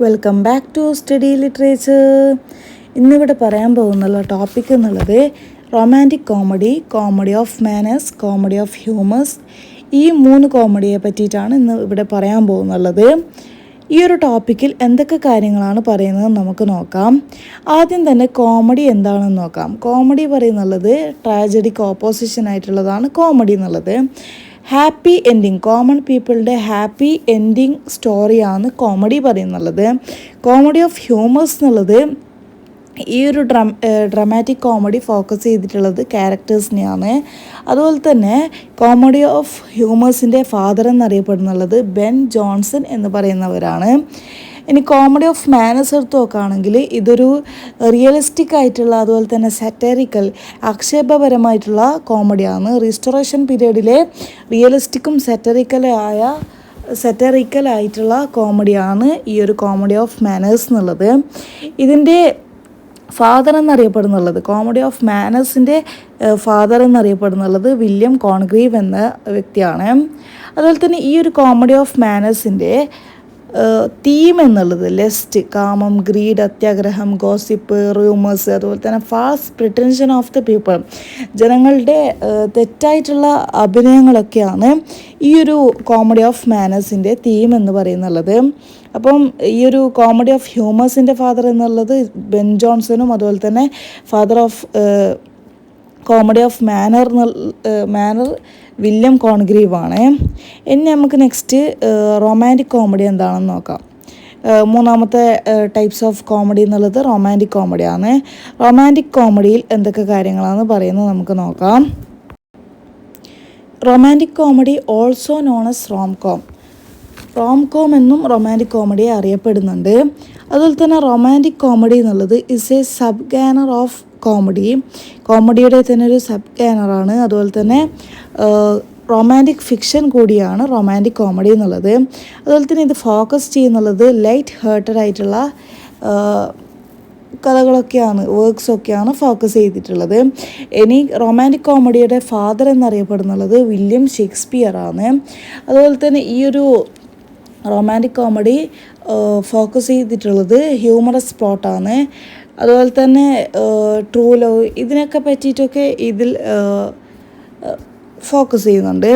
Welcome back to study literature. ഇന്നിവിടെ പറയാൻ പോകുന്നുള്ള ടോപ്പിക് എന്നുള്ളത് romantic comedy, comedy of manners, comedy of humours. ഈ 3 കോമഡിയെ പറ്റിയിട്ടാണ് ഇന്ന് ഇവിടെ പറയാൻ പോകുന്നുള്ളത്. ഈ ഒരു ടോപ്പിക്കിൽ എന്തൊക്കെ കാര്യങ്ങളാണ് പറയുന്നത് നമുക്ക് നോക്കാം. ആദ്യം തന്നെ കോമഡി എന്താണെന്ന് നോക്കാം. കോമഡി പറയുന്നുള്ളത് ട്രാജഡിക്ക് ഓപ്പോസിഷൻ ആയിട്ടുള്ളതാണ് കോമഡി എന്നുള്ളത്. ഹാപ്പി എൻഡിങ്, കോമൺ പീപ്പിളുടെ ഹാപ്പി എൻഡിങ് സ്റ്റോറിയാണ് കോമഡി പറയുന്നുള്ളത്. കോമഡി ഓഫ് ഹ്യൂമേഴ്സ് എന്നുള്ളത് ഈ ഒരു ഡ്രമാറ്റിക് കോമഡി ഫോക്കസ് ചെയ്തിട്ടുള്ളത് ക്യാരക്ടേഴ്സിനെയാണ്. അതുപോലെ തന്നെ കോമഡി ഓഫ് ഹ്യൂമേഴ്സിൻ്റെ ഫാദർ എന്നറിയപ്പെടുന്നുള്ളത് ബെൻ ജോൺസൺ എന്ന് പറയുന്നവരാണ്. ഇനി കോമഡി ഓഫ് മാനേഴ്സ് എടുത്ത് നോക്കുകയാണെങ്കിൽ ഇതൊരു റിയലിസ്റ്റിക് ആയിട്ടുള്ള അതുപോലെ തന്നെ സാറ്ററിക്കൽ ആക്ഷേപപരമായിട്ടുള്ള കോമഡിയാണ്. റീസ്റ്റോറേഷൻ പീരീഡിലെ റിയലിസ്റ്റിക്കും സാറ്ററിക്കലായിട്ടുള്ള കോമഡിയാണ് ഈ ഒരു കോമഡി ഓഫ് മാനേഴ്സ് എന്നുള്ളത്. ഇതിൻ്റെ ഫാദർ എന്നറിയപ്പെടുന്നുള്ളത്, കോമഡി ഓഫ് മാനേഴ്സിൻ്റെ ഫാദർ എന്നറിയപ്പെടുന്നുള്ളത് വില്യം കോൺഗ്രീവ് എന്ന വ്യക്തിയാണ്. അതുപോലെ തന്നെ ഈ ഒരു കോമഡി ഓഫ് മാനേഴ്സിൻ്റെ തീം എന്നുള്ളത് ലെസ്റ്റ്, കാമം, ഗ്രീഡ്, അത്യാഗ്രഹം, ഗോസിപ്പ്, റൂമേഴ്സ്, അതുപോലെ തന്നെ false pretension of the people, ജനങ്ങളുടെ തെറ്റായിട്ടുള്ള അഭിനയങ്ങളൊക്കെയാണ് ഈ ഒരു കോമഡി ഓഫ് മാനേഴ്സിൻ്റെ തീം എന്ന് പറയുന്നുള്ളത്. അപ്പം ഈ ഒരു കോമഡി ഓഫ് ഹ്യൂമേഴ്സിൻ്റെ ഫാദർ എന്നുള്ളത് ബെൻ ജോൺസണും അതുപോലെ തന്നെ father of comedy of manner William കോൺഗ്രീവാണ്. ഇനി നമുക്ക് നെക്സ്റ്റ് റൊമാൻറ്റിക് കോമഡി എന്താണെന്ന് നോക്കാം. മൂന്നാമത്തെ ടൈപ്സ് ഓഫ് കോമഡി എന്നുള്ളത് റൊമാൻറ്റിക് കോമഡിയാണ്. റൊമാൻറ്റിക് കോമഡിയിൽ എന്തൊക്കെ കാര്യങ്ങളാണ് പറയുന്നത് നമുക്ക് നോക്കാം. Romantic comedy also known as rom com എന്നും റൊമാൻറ്റിക് കോമഡിയെ അറിയപ്പെടുന്നുണ്ട്. അതുപോലെ തന്നെ റൊമാൻറ്റിക് കോമഡി എന്നുള്ളത് is a sub genre of കോമഡിയുടെ തന്നെ ഒരു സബ് ഗാനറാണ്. അതുപോലെ തന്നെ റൊമാൻറ്റിക് ഫിക്ഷൻ കൂടിയാണ് റൊമാൻറ്റിക് കോമഡി എന്നുള്ളത്. അതുപോലെ തന്നെ ഇത് ഫോക്കസ് ചെയ്യുന്നുള്ളത് ലൈറ്റ് ഹേർട്ടഡ് ആയിട്ടുള്ള കഥകളൊക്കെയാണ്, വർക്ക്സൊക്കെയാണ് ഫോക്കസ് ചെയ്തിട്ടുള്ളത്. ഇനി റൊമാൻറ്റിക് കോമഡിയുടെ ഫാദർ എന്നറിയപ്പെടുന്നുള്ളത് വില്യം ഷേക്സ്പിയർ ആണ്. അതുപോലെ തന്നെ ഈ ഒരു റൊമാൻറ്റിക് കോമഡി ഫോക്കസ് ചെയ്തിട്ടുള്ളത് ഹ്യൂമറസ് പ്ലോട്ടാണ്. അതുപോലെ തന്നെ ട്രൂ ലവ്, ഇതിനൊക്കെ പറ്റിയിട്ടൊക്കെ ഇതിൽ ഫോക്കസ് ചെയ്യുന്നുണ്ട്.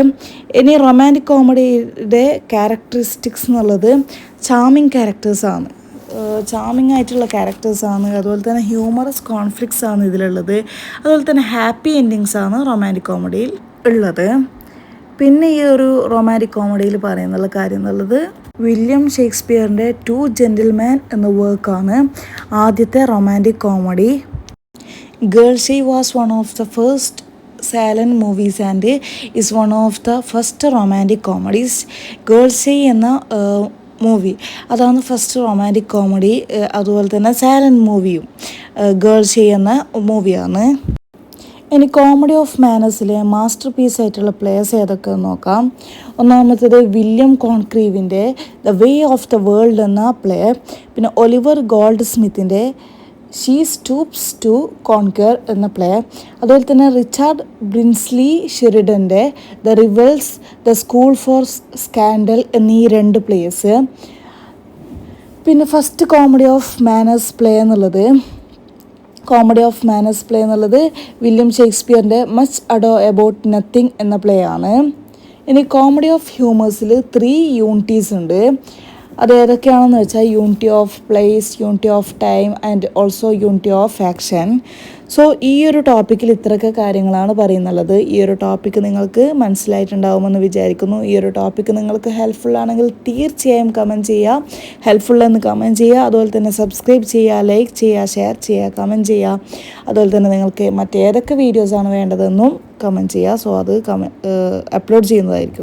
ഇനി റൊമാൻറ്റിക് കോമഡിയുടെ ക്യാരക്ടറിസ്റ്റിക്സ് എന്നുള്ളത് ചാമിങ് ക്യാരക്ടേഴ്സാണ്, ചാമിങ് ആയിട്ടുള്ള ക്യാരക്ടേഴ്സാണ്. അതുപോലെ തന്നെ ഹ്യൂമറസ് കോൺഫ്ലിക്ട്സ് ആണ് ഇതിലുള്ളത്. അതുപോലെ തന്നെ ഹാപ്പി എൻഡിങ്സ് ആണ് റൊമാൻറ്റിക് കോമഡിയിൽ ഉള്ളത്. പിന്നെ ഈ ഒരു റൊമാൻറ്റിക് കോമഡിയിൽ പറയുന്നുള്ള കാര്യം എന്നുള്ളത് വില്യം ഷേക്സ്പിയറിൻ്റെ 2 ജെൻറ്റിൽമാൻ എന്ന വർക്കാണ് ആദ്യത്തെ romantic comedy. Girl Shy was one of the first silent movies and is one of the first romantic comedies. Girl Shy എന്ന മൂവി അതാണ് ഫസ്റ്റ് റൊമാൻറ്റിക് കോമഡി. അതുപോലെ തന്നെ സൈലൻറ്റ് മൂവിയും ഗേൾസി എന്ന മൂവിയാണ്. ഇനി കോമഡി ഓഫ് മാനേഴ്സിലെ മാസ്റ്റർ പീസ് ആയിട്ടുള്ള പ്ലേസ് ഏതൊക്കെയെന്ന് നോക്കാം. ഒന്നാമത്തേത് വില്യം കോൺഗ്രീവിൻ്റെ the way of the world എന്ന പ്ലേ. പിന്നെ ഒലിവർ ഗോൾഡ് സ്മിത്തിൻ്റെ ഷീ സ്റ്റൂപ്സ് ടു കോൺക്വർ എന്ന പ്ലേ. അതുപോലെ തന്നെ റിച്ചാർഡ് ബ്രിൻസ്ലി ഷെറിഡൻ്റെ the rivals, the school for scandal എന്നീ 2 പ്ലേസ്. പിന്നെ first comedy of manners play എന്നുള്ളത് വില്യം ഷേക്സ്പിയറിൻ്റെ മച്ച് അഡോ എബൌട്ട് നത്തിങ് എന്ന പ്ലേ ആണ്. ഇനി കോമഡി ഓഫ് ഹ്യൂമേഴ്സിൽ 3 യൂണിറ്റീസ് ഉണ്ട്. അത് ഏതൊക്കെയാണെന്ന് വെച്ചാൽ unity of place, unity of time and also unity of action. So ഈ ഒരു ടോപ്പിക്കിൽ ഇത്രയൊക്കെ കാര്യങ്ങളാണ് പറയുന്നുള്ളത്. ഈ ഒരു ടോപ്പിക്ക് നിങ്ങൾക്ക് മനസ്സിലായിട്ടുണ്ടാവുമെന്ന് വിചാരിക്കുന്നു. ഈ ഒരു ടോപ്പിക്ക് നിങ്ങൾക്ക് ഹെൽപ്ഫുള്ളാണെങ്കിൽ തീർച്ചയായും കമൻറ്റ് ചെയ്യുക, ഹെൽപ്ഫുൾ എന്ന് കമൻറ്റ് ചെയ്യുക. അതുപോലെ തന്നെ സബ്സ്ക്രൈബ് ചെയ്യുക, ലൈക്ക് ചെയ്യുക, ഷെയർ ചെയ്യുക, കമൻറ്റ് ചെയ്യുക. അതുപോലെ തന്നെ നിങ്ങൾക്ക് മറ്റേതൊക്കെ വീഡിയോസാണ് വേണ്ടതെന്നും കമൻറ്റ് ചെയ്യുക. സോ അത് അപ്ലോഡ് ചെയ്യുന്നതായിരിക്കും.